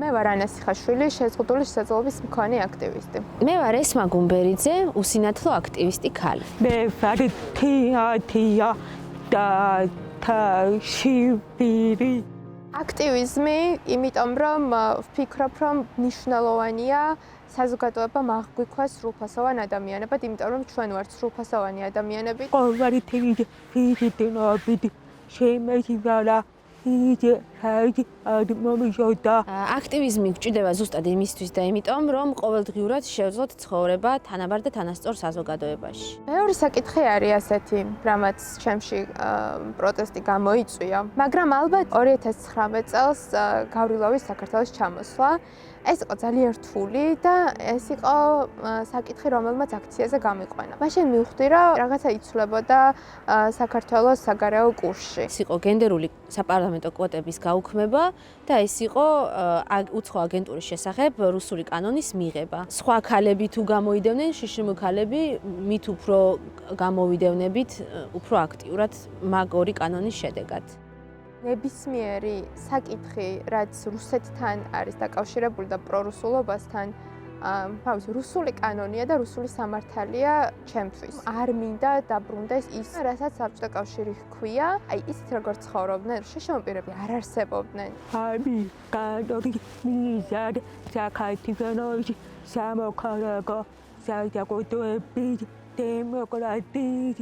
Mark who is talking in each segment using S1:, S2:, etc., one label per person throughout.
S1: მე ვარ ანა სიხაშვილი, შეზღუდული შესაძლებლობის მქონე აქტივისტი.
S2: მე ვარ ესმა გუმბერიძე, უსინათლო აქტივისტი ქალი.
S3: მე ვარ თია და თაშივირი.
S1: აქტივიზმი, იმიტომ რომ ვფიქრობ, რომ მნიშვნელოვანია საზოგადოება მაღვიქვას სრულფასოვან ადამიანებად, იმიტომ რომ ჩვენ ვართ სრულფასოვანი ადამიანები.
S3: ყოველი თვით შემეძლია
S2: აქტივიზმი გვჭირდება ზუსტად იმისთვის და იმიტომ, რომ ყოველდღიურად შევძლოთ ცხოვრება თანაბარ და თანასწორ საზოგადოებაში.
S1: მეორე საკითხი არის ასეთი, რამაც ჩემში პროტესტი გამოიწვია, მაგრამ ალბათ 2019 წელს გავრილოვის საქართველოს ჩამოსვლა ეს იყო ძალიან რთული და ეს იყო საკითხი, რომელმაც აქციაზე გამიყვანა. მაშინ მივხვდი, რომ რაღაცა იცვლებოდა საქართველოს საგარეო კურსში.
S2: ეს იყო გენდერული საპარლამენტო კვოტების გაუქმება და ეს იყო უცხო აგენტურის შესახებ რუსული კანონის მიღება. სხვა ქალები თუ გამოიდევნენ, შშმ ქალები მით უფრო გამოვიდევნებით უფრო აქტიურად მაგ ორი კანონის შედეგად.
S1: ნებისმიერი საკითხი, რაც რუსეთთან არის დაკავშირებული და პრორუსულობასთან, რუსული კანონია და რუსული სამართალია ჩემთვის. არ მინდა დაბრუნდეს ის, რასაც საბჭოთა კავშირი ჰქვია, აი ისიც როგორ ცხოვრობდნენ, შშმ პირები არ არსებობდნენ.
S3: ამი კანონი მიზად საქართველოში სამოქალაქო საზოგადოების დემოკრატიის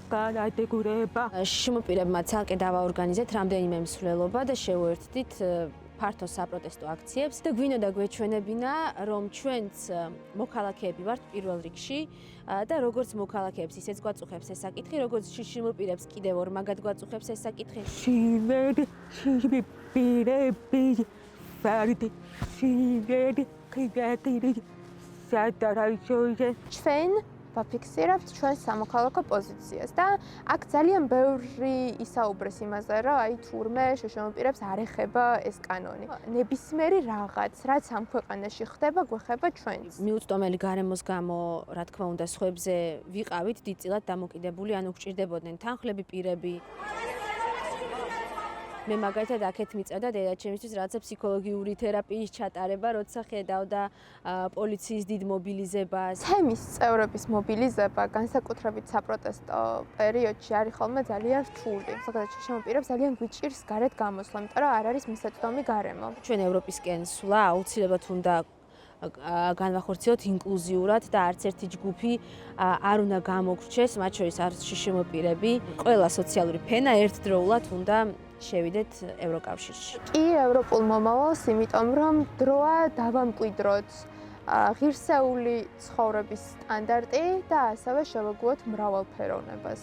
S3: განადგურება.
S2: შშმ-პირებმა ცალკე დავაორგანიზეთ რამდენიმე მსვლელობა და შევუერთდით ფართო საპროტესტო აქციებს და გვინოდა გვეჩვენებინა, რომ ჩვენც მოქალაქეები ვართ პირველ რიგში და როგორც მოქალაქეებს ისეც გვაწუხებს ეს საკითხი, როგორც შშმ-პირებს კიდევ ორმაგად გვაწუხებს ეს საკითხი.
S3: შშმ-პირები ვართ
S1: ჩვენ ვაფიქსირებთ ჩვენ სამოქალაქო პოზიციას და აქ ძალიან ბევრი ისაუბრეს იმაზე, რომ აი თურმე შშმ-პირებს არ ეხება ეს კანონი. ნებისმიერი რაღაც, რაც ამ ქვეყანაში ხდება, გვეხება ჩვენც.
S2: მიუწვდომელი გარემოს გამო, რა თქმა უნდა, სხვებზე ვიყავით დიდწილად დამოკიდებული, ანუ გვჭირდებოდნენ თანხლები, პირები. მე მაგალითად აქეთ მიწევდა დედაჩემისთვის რაღაცა ფსიქოლოგიური თერაპიის ჩატარება, როცა ხედავდა პოლიციის დიდ მობილიზებას.
S1: თემის წევრების მობილიზება, განსაკუთრებით საპროტესტო პერიოდში არის ხოლმე ძალიან რთული. ზოგადად შშმ-პირებს ძალიან გვიჭირს გარეთ გამოსვლა, იმიტომ რომ არ არის მისაწვდომი გარემო.
S2: ჩვენ ევროპისკენ სვლა აუცილებლად უნდა განვახორციელოთ ინკლუზიურად და არც ერთი ჯგუფი არ უნდა გამოგვრჩეს, მათ შორის არც შშმ-პირები. ყველა სოციალური ფენა ერთდროულად უნდა შევიდეთ ევროკავშირში.
S1: კი ევროპულ მომავალს, იმიტომ რომ დროა დავამკვიდროთ ღირსეული ცხოვრების სტანდარტი და ასევე შევეგუოთ მრავალფეროვნებას.